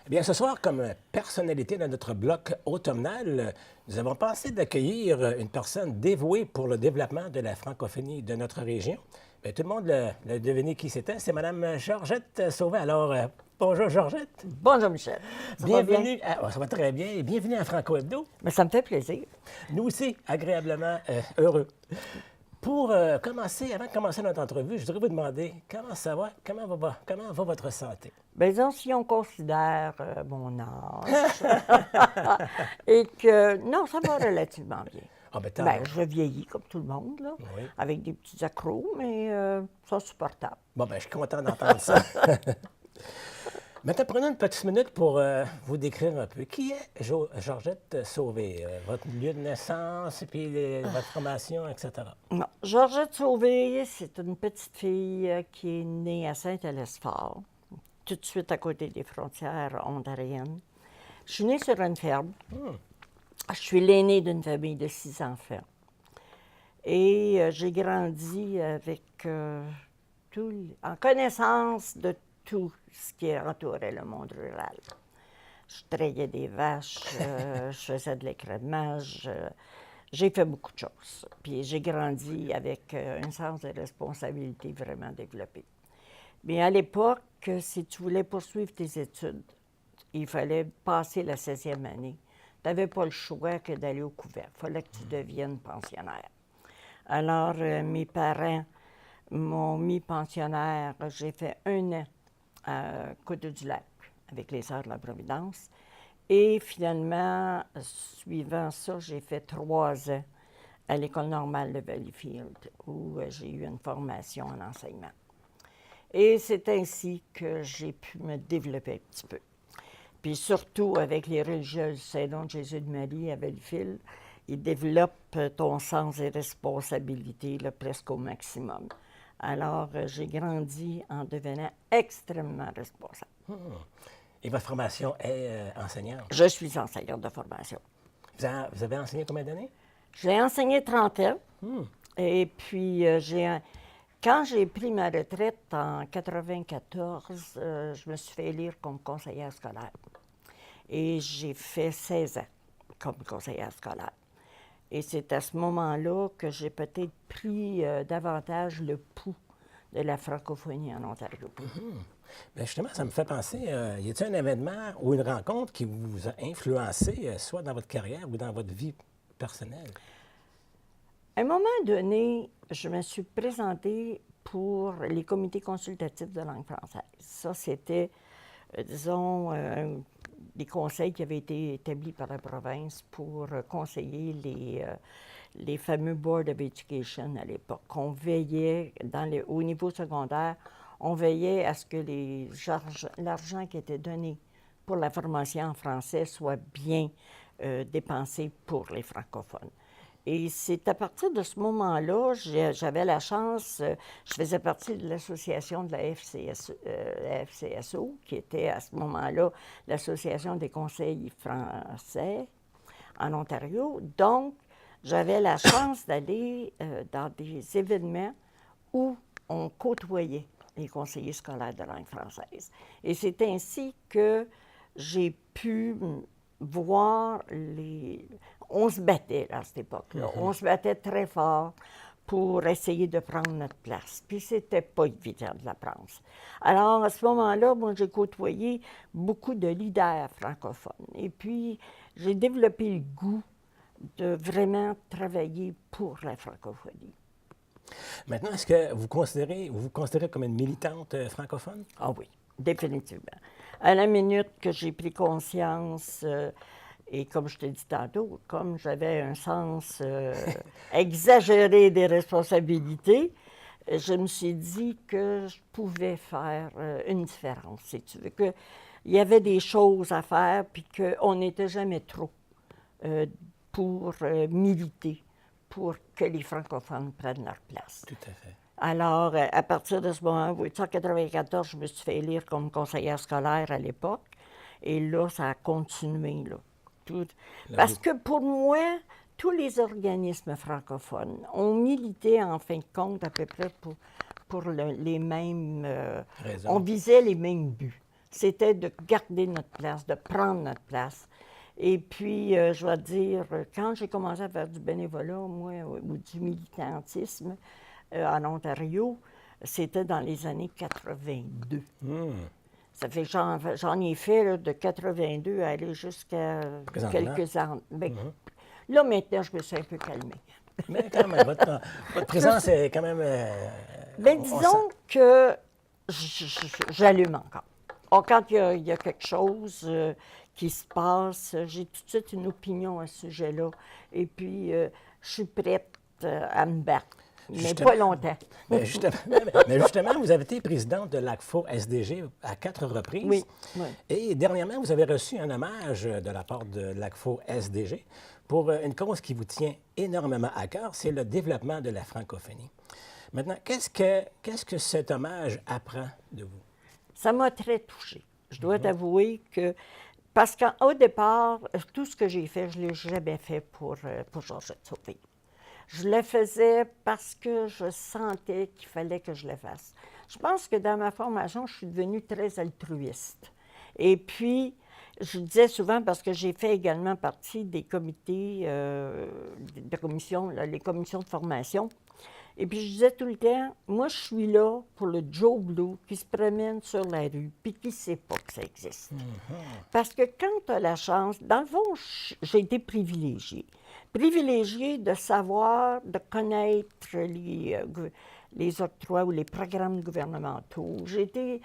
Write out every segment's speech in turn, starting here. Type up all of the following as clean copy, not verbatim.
Eh bien, ce soir, comme personnalité de notre bloc automnal, nous avons pensé d'accueillir une personne dévouée pour le développement de la francophonie de notre région. Bien, tout le monde l'a deviné qui c'était. C'est Mme Georgette Sauvé. Alors, bonjour Georgette. Bonjour Michel. Ça va bien? Bienvenue. Ça va très bien. Et bienvenue à Franco Hebdo. Mais ça me fait plaisir. Nous aussi, agréablement heureux. Pour commencer, avant de commencer notre entrevue, je voudrais vous demander comment ça va, comment va votre santé? Bien, disons, si on considère mon âge et que... Non, ça va relativement bien. Ah, ben, tant Bien, mieux. je vieillis comme tout le monde, là, Oui. avec des petits accros, mais ça, supportable. Bon, ben, je suis content d'entendre ça. Maintenant, prenons une petite minute pour vous décrire un peu. Qui est Georgette Sauvé? Votre lieu de naissance, puis votre formation, etc. Non. Georgette Sauvé, c'est une petite fille qui est née à Saint-Alesphore, tout de suite à côté des frontières ontariennes. Je suis née sur une ferme. Je suis l'aînée d'une famille de 6 enfants. Et j'ai grandi avec en connaissance de tout ce qui entourait le monde rural. Je trayais des vaches, je faisais de l'écrémage, j'ai fait beaucoup de choses. Puis j'ai grandi avec un sens de responsabilité vraiment développé. Mais à l'époque, si tu voulais poursuivre tes études, il fallait passer la 16e année. Tu n'avais pas le choix que d'aller au couvent. Il fallait que tu deviennes pensionnaire. Alors, mes parents m'ont mis pensionnaire. J'ai fait 1 an à Côte-du-Lac avec les Sœurs de la Providence. Et finalement, suivant ça, j'ai fait 3 ans à l'École normale de Valleyfield, où j'ai eu une formation en enseignement. Et c'est ainsi que j'ai pu me développer un petit peu. Puis surtout avec les religieuses Saint-Don de Jésus de Marie à Valleyfield, ils développent ton sens des responsabilités là, presque au maximum. Alors, j'ai grandi en devenant extrêmement responsable. Et votre formation est enseignante. Je suis enseignante de formation. Vous avez enseigné combien d'années? J'ai enseigné 30 ans. Et puis, quand j'ai pris ma retraite en 1994, je me suis fait élire comme conseillère scolaire. Et j'ai fait 16 ans comme conseillère scolaire. Et c'est à ce moment-là que j'ai peut-être pris davantage le pouls de la francophonie en Ontario. Bien, justement, ça me fait penser, y a-t-il un événement ou une rencontre qui vous a influencé, soit dans votre carrière ou dans votre vie personnelle? À un moment donné, je me suis présentée pour les comités consultatifs de langue française. Ça, c'était, disons, des conseils qui avaient été établis par la province pour conseiller les fameux Board of Education à l'époque. On veillait, au niveau secondaire, on veillait à ce que l'argent qui était donné pour la formation en français soit bien dépensé pour les francophones. Et c'est à partir de ce moment-là, j'avais la chance, je faisais partie de l'association de la FCSO, qui était à ce moment-là l'Association des conseils français en Ontario. Donc, j'avais la chance d'aller dans des événements où on côtoyait les conseillers scolaires de langue française. Et c'est ainsi que j'ai pu voir On se battait à cette époque-là. On se battait très fort pour essayer de prendre notre place. Puis c'était pas évident de la prendre. Alors, à ce moment-là, moi, j'ai côtoyé beaucoup de leaders francophones. Et puis, j'ai développé le goût de vraiment travailler pour la francophonie. Maintenant, est-ce que vous vous considérez comme une militante francophone? Ah oui, définitivement. À la minute que j'ai pris conscience, et comme je t'ai dit tantôt, comme j'avais un sens exagéré des responsabilités, je me suis dit que je pouvais faire une différence, si tu veux. Qu'il y avait des choses à faire, puis qu'on n'était jamais trop pour militer, pour que les francophones prennent leur place. Tout à fait. Alors, à partir de ce moment, en 1994, je me suis fait élire comme conseillère scolaire à l'époque. Et là, ça a continué, là. Parce que pour moi, tous les organismes francophones ont milité, en fin de compte, à peu près pour les mêmes... Raison. On visait les mêmes buts. c'était de garder notre place, de prendre notre place. Et puis, je dois dire, quand j'ai commencé à faire du bénévolat, moi, ou du militantisme en Ontario, c'était dans les années 82. Ça fait que j'en ai fait là, de 82 à aller jusqu'à quelques ans. Ben, là, maintenant, je me suis un peu calmée. Mais quand même, votre présence est quand même... Bien, disons que j'allume encore. Quand il y a quelque chose qui se passe, j'ai tout de suite une opinion à ce sujet-là. Et puis, je suis prête à me battre. Mais pas longtemps. Mais justement, vous avez été présidente de l'ACFO SDG à 4 reprises. Oui. Et dernièrement, vous avez reçu un hommage de la part de l'ACFO SDG pour une cause qui vous tient énormément à cœur, c'est le développement de la francophonie. Maintenant, qu'est-ce que cet hommage apprend de vous? Ça m'a très touchée. Je dois t'avouer que... Parce qu'au départ, tout ce que j'ai fait, je ne l'ai jamais fait pour Georgette Sauvé. Je le faisais parce que je sentais qu'il fallait que je le fasse. Je pense que dans ma formation, je suis devenue très altruiste. Et puis, je disais souvent, parce que j'ai fait également partie des comités de commission, là, les commissions de formation, et puis je disais tout le temps, moi je suis là pour le Joe Blue qui se promène sur la rue puis qui ne sait pas que ça existe. Parce que quand tu as la chance, dans le fond, j'ai été privilégiée. Privilégiée de savoir, de connaître les octrois ou les programmes gouvernementaux. J'étais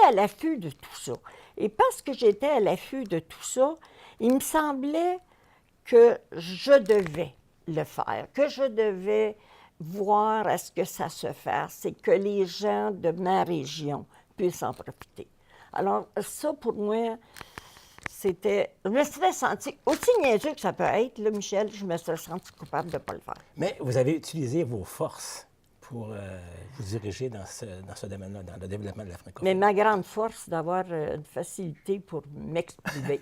à l'affût de tout ça. Et parce que j'étais à l'affût de tout ça, il me semblait que je devais le faire, que je devais voir à ce que ça se fasse et que les gens de ma région puissent en profiter. Alors, ça, pour moi, c'était... Je me serais sentie, aussi niaiseux que ça peut être, là, Michel, je me serais sentie coupable de ne pas le faire. Mais vous avez utilisé vos forces pour vous diriger dans ce domaine-là, dans le développement de la francophonie. Mais ma grande force, c'est d'avoir une facilité pour m'exprimer.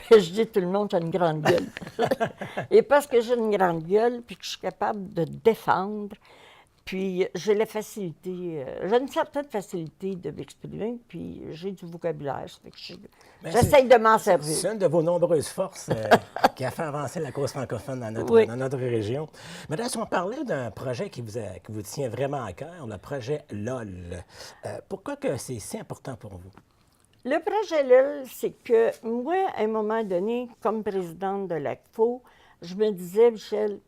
Je dis tout le monde, j'ai une grande gueule. Et parce que j'ai une grande gueule, puis que je suis capable de défendre, puis j'ai la facilité, j'ai une certaine facilité de m'exprimer, puis j'ai du vocabulaire. Ça fait que j'essaie de m'en servir. C'est une de vos nombreuses forces qui a fait avancer la cause francophone dans notre région. Maintenant, si on parlait d'un projet qui vous tient vraiment à cœur, le projet LOL, pourquoi que c'est si important pour vous? Le projet LOL, c'est que moi, à un moment donné, comme présidente de l'ACFO, je me disais, Michel,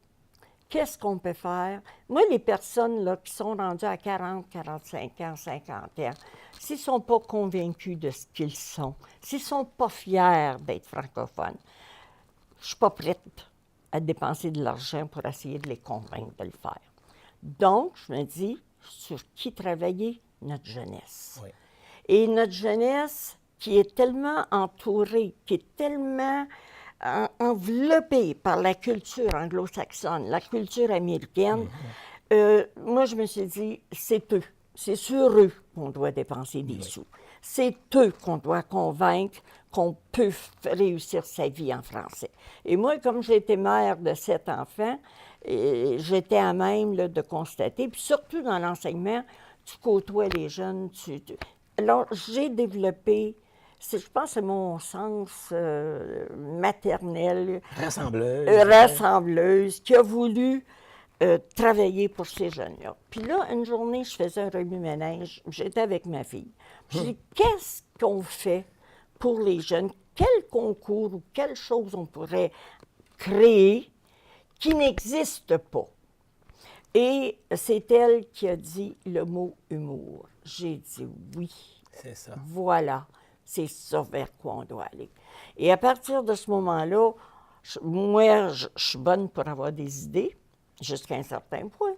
qu'est-ce qu'on peut faire? Moi, les personnes là, qui sont rendues à 40, 45 ans, 50 ans, s'ils ne sont pas convaincus de ce qu'ils sont, s'ils ne sont pas fiers d'être francophones, je ne suis pas prête à dépenser de l'argent pour essayer de les convaincre de le faire. Donc, je me dis, sur qui travailler? Notre jeunesse. Oui. Et notre jeunesse qui est tellement entourée, qui est tellement enveloppée par la culture anglo-saxonne, la culture américaine, moi, je me suis dit, c'est eux. C'est sur eux qu'on doit dépenser des sous. C'est eux qu'on doit convaincre qu'on peut réussir sa vie en français. Et moi, comme j'étais mère de 7 enfants, j'étais à même là, de constater, puis surtout dans l'enseignement, tu côtoies les jeunes. Alors, j'ai développé, je pense que c'est mon sens maternel. Rassembleuse, qui a voulu travailler pour ces jeunes-là. Puis là, une journée, je faisais un remue-ménage. J'étais avec ma fille. Je dis, qu'est-ce qu'on fait pour les jeunes? Quel concours ou quelle chose on pourrait créer qui n'existe pas? Et c'est elle qui a dit le mot humour. J'ai dit oui. C'est ça. Voilà, c'est ça vers quoi on doit aller. Et à partir de ce moment-là, moi, je suis bonne pour avoir des idées, jusqu'à un certain point,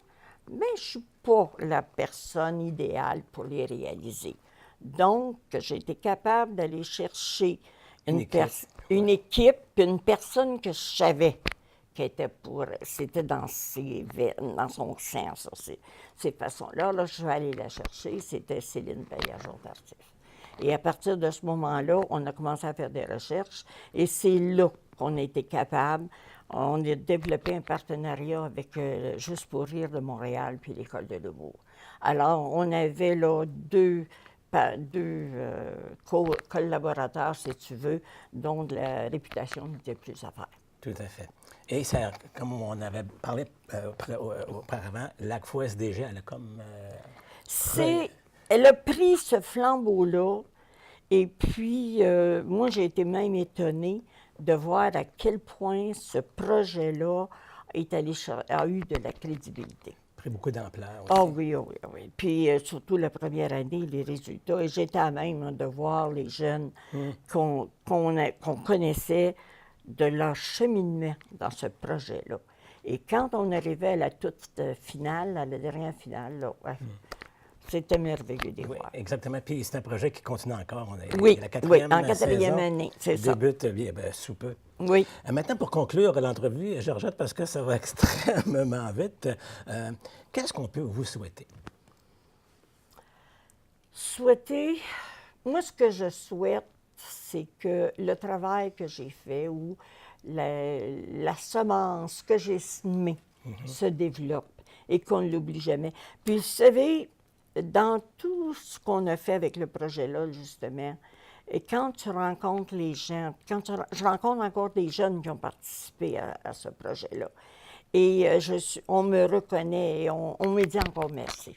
mais je ne suis pas la personne idéale pour les réaliser. Donc, j'ai été capable d'aller chercher une équipe, une personne que je savais qui était c'était dans son sens, ces façons-là. Là, je vais aller la chercher, c'était Céline Baillargeon-Tardif. Et à partir de ce moment-là, on a commencé à faire des recherches, et c'est là qu'on a été capable. On a développé un partenariat avec Juste pour rire de Montréal puis l'École de l'humour. Alors, on avait là 2 collaborateurs, si tu veux, dont la réputation n'était plus à faire. Tout à fait. Et ça, comme on avait parlé auparavant, Lac-Fou SDG, elle a comme... Elle a pris ce flambeau-là, et puis moi, j'ai été même étonnée de voir à quel point ce projet-là a eu de la crédibilité. Pris beaucoup d'ampleur aussi. Ah oui, oui, oui. Puis surtout la première année, les résultats. Et j'étais à même de voir les jeunes qu'on connaissait de leur cheminement dans ce projet-là. Et quand on arrivait à la toute finale, à la dernière finale, là, ouais, c'était merveilleux de Oui, voir. exactement. Puis c'est un projet qui continue encore. On est Oui, la oui, en saison quatrième année, c'est ça. Débute sous peu. Oui. Maintenant, pour conclure l'entrevue, Georgette, parce que ça va extrêmement vite, qu'est-ce qu'on peut vous souhaiter? Souhaiter, moi, ce que je souhaite, c'est que le travail que j'ai fait ou la semence que j'ai semée se développe et qu'on ne l'oublie jamais. Puis, vous savez, dans tout ce qu'on a fait avec le projet-là, justement, et quand tu rencontres les gens, je rencontre encore des jeunes qui ont participé à ce projet-là, et on me reconnaît et on me dit encore merci.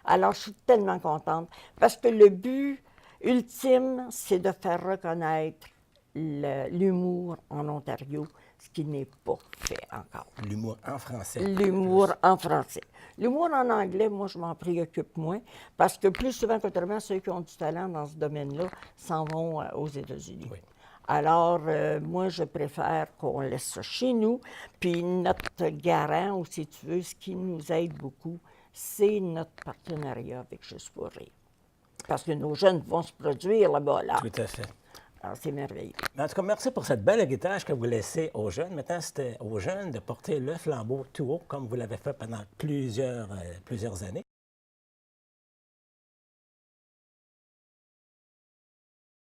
Alors, je suis tellement contente parce que le but ultime, c'est de faire reconnaître l'humour en Ontario, ce qui n'est pas fait encore. L'humour en français. L'humour en français. L'humour en anglais, moi, je m'en préoccupe moins parce que plus souvent qu'autrement, ceux qui ont du talent dans ce domaine-là s'en vont aux États-Unis. Oui. Alors, moi, je préfère qu'on laisse ça chez nous. Puis notre garant, ou si tu veux, ce qui nous aide beaucoup, c'est notre partenariat avec Juste pour rire. Parce que nos jeunes vont se produire là-bas, là. Tout à fait. Alors, c'est merveilleux. En tout cas, merci pour cette belle héritage que vous laissez aux jeunes. Maintenant, c'était aux jeunes de porter le flambeau tout haut, comme vous l'avez fait pendant plusieurs années.